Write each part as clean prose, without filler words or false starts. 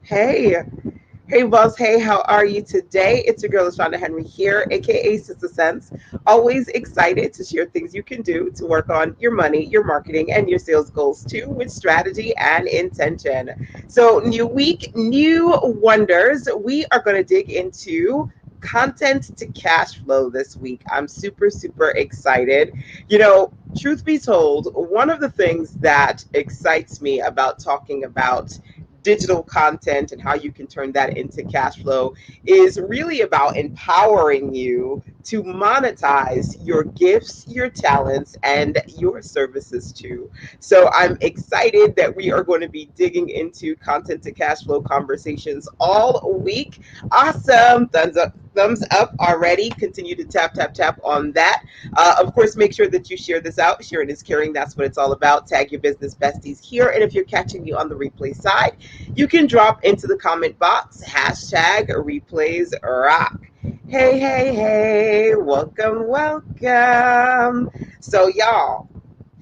Hey, hey, boss. Hey, how are you today? It's your girl, Shonda Henry here, aka Sister Sense. Always excited to share things you can do to work on your money, your marketing, and your sales goals too, with strategy and intention. So, new week, new wonders. We are going to dig into content to cash flow this week. I'm super, super excited. Truth be told, one of the things that excites me about talking about digital content and how you can turn that into cash flow is really about empowering you to monetize your gifts, your talents, and your services too. So I'm excited that we are going to be digging into content to cash flow conversations all week. Awesome. Thumbs up already. Continue to tap, tap, tap on that. Of course, make sure that you share this out. Sharing is caring. That's what it's all about. Tag your business besties here. And if you're catching me on the replay side, you can drop into the comment box hashtag replays rock. Hey, hey, hey, welcome, welcome. So, y'all,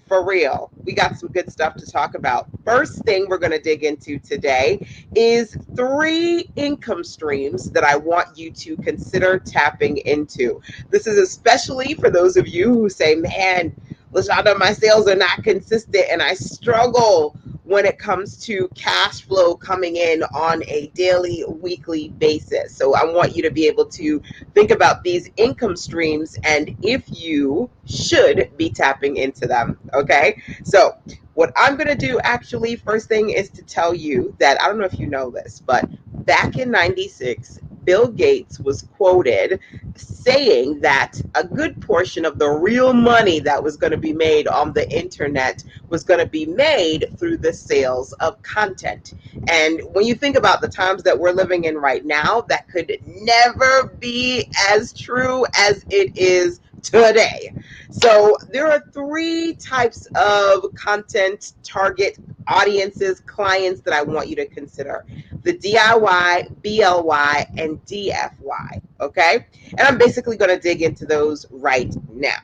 for real, we got some good stuff to talk about. First thing we're going to dig into today is 3 income streams that I want you to consider tapping into. This is especially for those of you who say, man, LaShonda, my sales are not consistent and I struggle when it comes to cash flow coming in on a daily, weekly basis. So I want you to be able to think about these income streams and if you should be tapping into them. Okay. So what I'm going to do actually, first thing is to tell you that I don't know if you know this, but back in 96, Bill Gates was quoted saying that a good portion of the real money that was going to be made on the internet was going to be made through the sales of content. And when you think about the times that we're living in right now, that could never be as true as it is today. So there are 3 types of content target audiences, clients that I want you to consider: the DIY, BLY, and DFY. Okay. And I'm basically going to dig into those right now.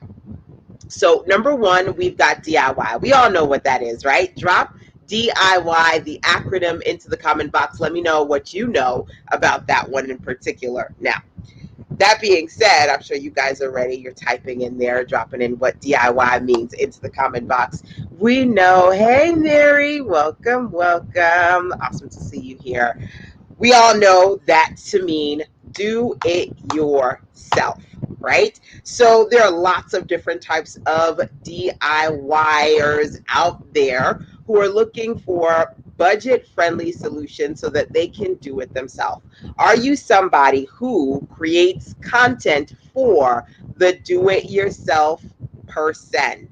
So, number one, we've got DIY. We all know what that is, right? Drop DIY, the acronym, into the comment box. Let me know what you know about that one in particular. Now, that being said, I'm sure you guys are ready. You're typing in there, dropping in what DIY means into the comment box. We know. Hey, Mary, welcome, welcome. Awesome to see you here. We all know that to mean do it yourself, right? So there are lots of different types of DIYers out there who are looking for budget-friendly solutions so that they can do it themselves. Are you somebody who creates content for the do-it-yourself person?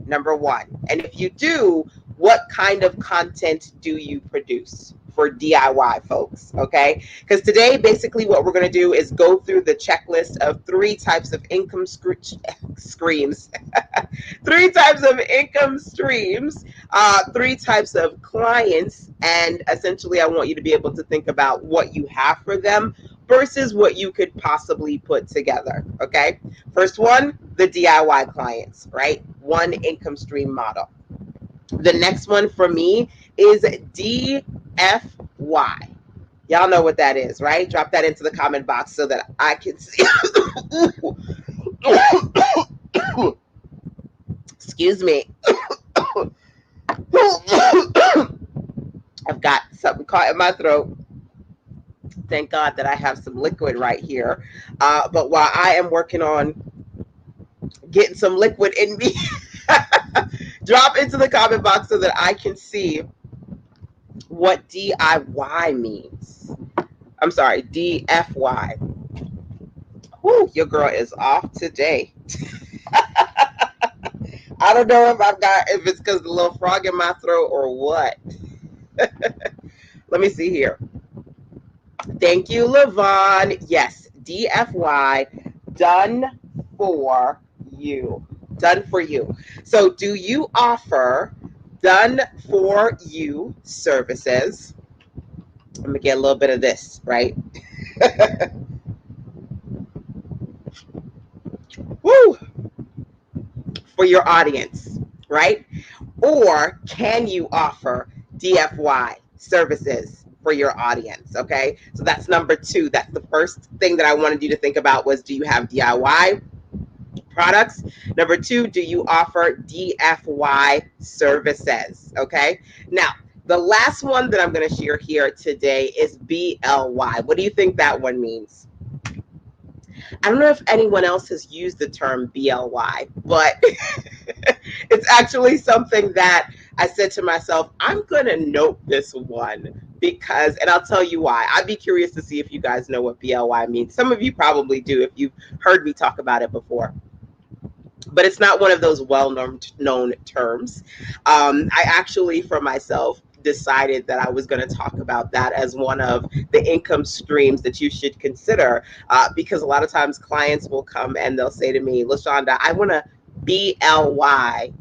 Number one. And if you do, what kind of content do you produce for DIY folks? Okay. Because today, basically, what we're going to do is go through the checklist of 3 types of income streams, 3 types of income streams, 3 types of clients. And essentially, I want you to be able to think about what you have for them versus what you could possibly put together. Okay. First one, the DIY clients, right? One income stream model. The next one for me is DFY. Y'all know what that is, right? Drop that into the comment box so that I can see. Excuse me. I've got something caught in my throat. Thank God that I have some liquid right here. But while I am working on getting some liquid in me, drop into the comment box so that I can see what DIY means. I'm sorry, DFY. Whew, your girl is off today. I don't know if it's because of the little frog in my throat or what. Let me see here. Thank you, Levon. Yes, DFY, done for you. Done for you. So, do you offer done for you services? Let me get a little bit of this, right? Woo! For your audience, right? Or can you offer DFY services for your audience. Okay, so that's number two. That's the first thing that I wanted you to think about was, do you have DIY products? Number two, do you offer DFY services? Okay, now the last one that I'm going to share here today is BLY. What do you think that one means? I don't know if anyone else has used the term BLY, but it's actually something that I said to myself, I'm going to note this one because, and I'll tell you why. I'd be curious to see if you guys know what BLY means. Some of you probably do if you've heard me talk about it before, but it's not one of those well-known terms. I actually, for myself, decided that I was going to talk about that as one of the income streams that you should consider, because a lot of times clients will come and they'll say to me, LaShonda, I want to BLY.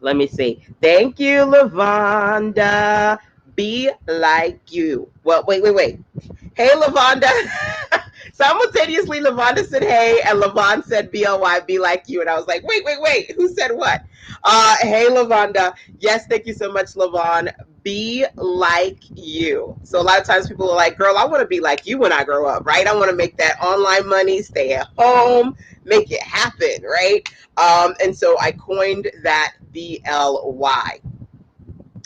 Let me see. Thank you, Lavonda. Be like you. Well, wait. Hey, Lavonda. Simultaneously, Lavonda said, hey, and Lavon said, BLY, be like you. And I was like, wait. Who said what? Hey, Lavonda. Yes, thank you so much, Lavon. Be like you. So a lot of times people are like, girl, I want to be like you when I grow up, right? I want to make that online money, stay at home, make it happen, right? And so I coined that BLY.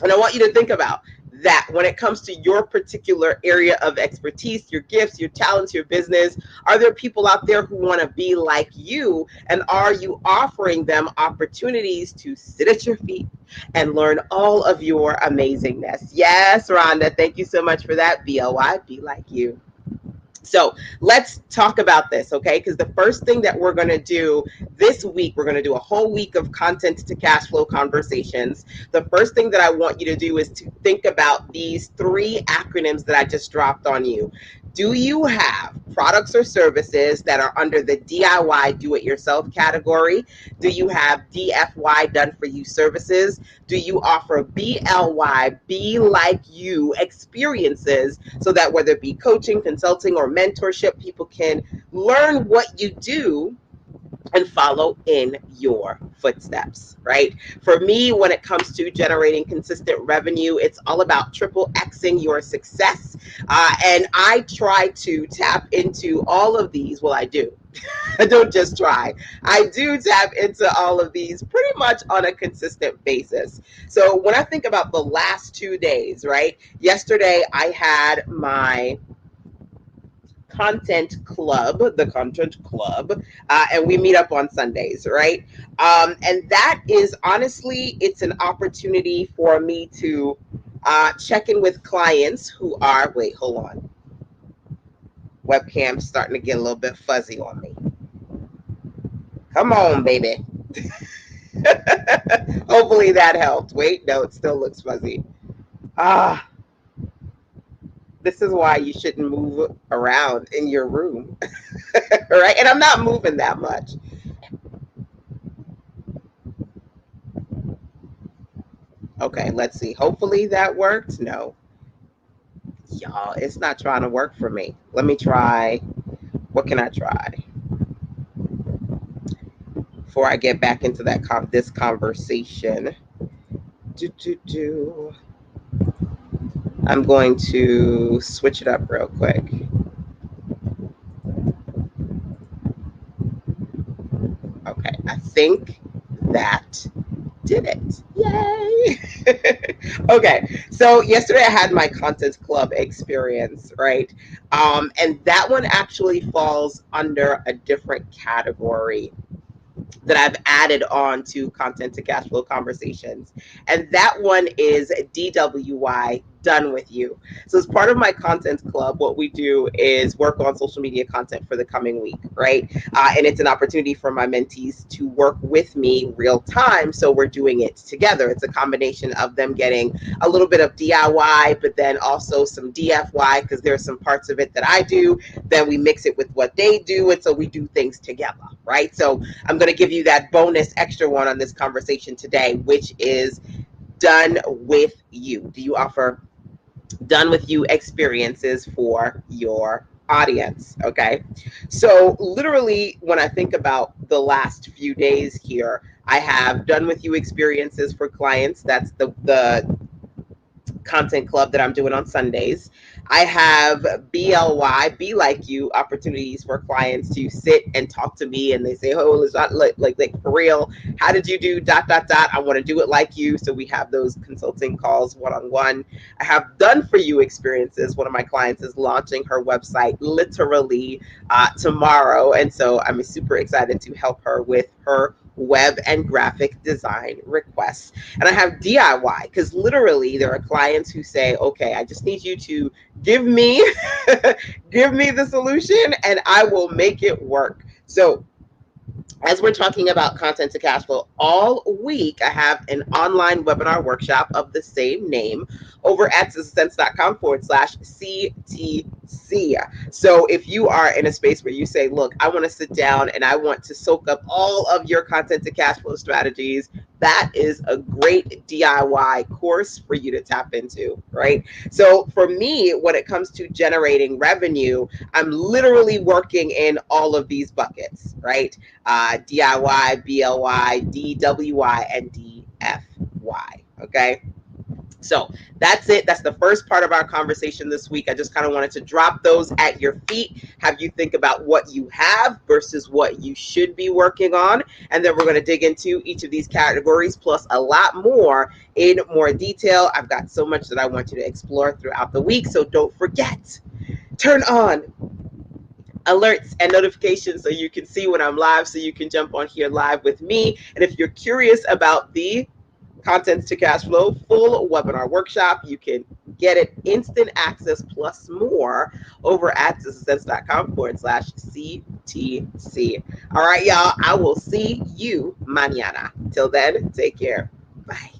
And I want you to think about that when it comes to your particular area of expertise, your gifts, your talents, your business. Are there people out there who want to be like you? And are you offering them opportunities to sit at your feet and learn all of your amazingness? Yes, Rhonda, thank you so much for that. BLY, be like you. So let's talk about this, okay? Because the first thing that we're going to do this week, we're going to do a whole week of content to cash flow conversations. The first thing that I want you to do is to think about these three acronyms that I just dropped on you. Do you have products or services that are under the DIY, do-it-yourself category? Do you have DFY, done-for-you services? Do you offer BLY, be like you experiences, so that whether it be coaching, consulting, or mentorship, people can learn what you do and follow in your footsteps, right? For me, when it comes to generating consistent revenue, it's all about triple Xing your success. And I try to tap into all of these. Well, I do. I don't just try. I do tap into all of these pretty much on a consistent basis. So when I think about the last 2 days, right? Yesterday, I had my content club, the content club, and we meet up on Sundays, right? And that is honestly, it's an opportunity for me to check in with clients who are, wait, hold on. Webcam's starting to get a little bit fuzzy on me. Come on, baby. Hopefully that helped. Wait, no, it still looks fuzzy. This is why you shouldn't move around in your room. Right? And I'm not moving that much. Okay, let's see. Hopefully that worked. No. Y'all, it's not trying to work for me. Let me try. What can I try? Before I get back into that this conversation. I'm going to switch it up real quick. Okay, I think that did it. Yay! Okay, so yesterday I had my content club experience, right? And that one actually falls under a different category that I've added on to content to cash flow conversations. And that one is DWY, done with you. So as part of my content club, what we do is work on social media content for the coming week, right? And it's an opportunity for my mentees to work with me real time. So we're doing it together. It's a combination of them getting a little bit of DIY, but then also some DFY, because there's some parts of it that I do. Then we mix it with what they do. And so we do things together, right? So I'm going to give you that bonus extra one on this conversation today, which is done with you. Do you offer done with you experiences for your audience? Okay, so literally when I think about the last few days here, I have done with you experiences for clients. That's the content club that I'm doing on Sundays. I have BLY, Be Like You, opportunities for clients to sit and talk to me, and they say, oh, it's not like for real, how did you do dot dot dot? I want to do it like you. So we have those consulting calls one-on-one. I have done for you experiences. One of my clients is launching her website literally tomorrow, and so I'm super excited to help her with her web and graphic design requests. And I have DIY because literally there are clients who say, okay, I just need you to give me give me the solution and I will make it work. So as we're talking about content to cash flow, all week I have an online webinar workshop of the same name over at CTC. So if you are in a space where you say, look, I want to sit down and I want to soak up all of your content to cash flow strategies, that is a great DIY course for you to tap into, right? So for me, when it comes to generating revenue, I'm literally working in all of these buckets, right? DIY, BLY, DWY, and DFY. Okay. So that's it. That's the first part of our conversation this week. I just kind of wanted to drop those at your feet, have you think about what you have versus what you should be working on. And then we're going to dig into each of these categories plus a lot more in more detail. I've got so much that I want you to explore throughout the week. So don't forget, turn on alerts and notifications so you can see when I'm live, so you can jump on here live with me. And if you're curious about the Contents to Cash Flow full webinar workshop, you can get it instant access plus more over at success.com/CTC. All right, y'all, I will see you mañana. Till then, take care. Bye.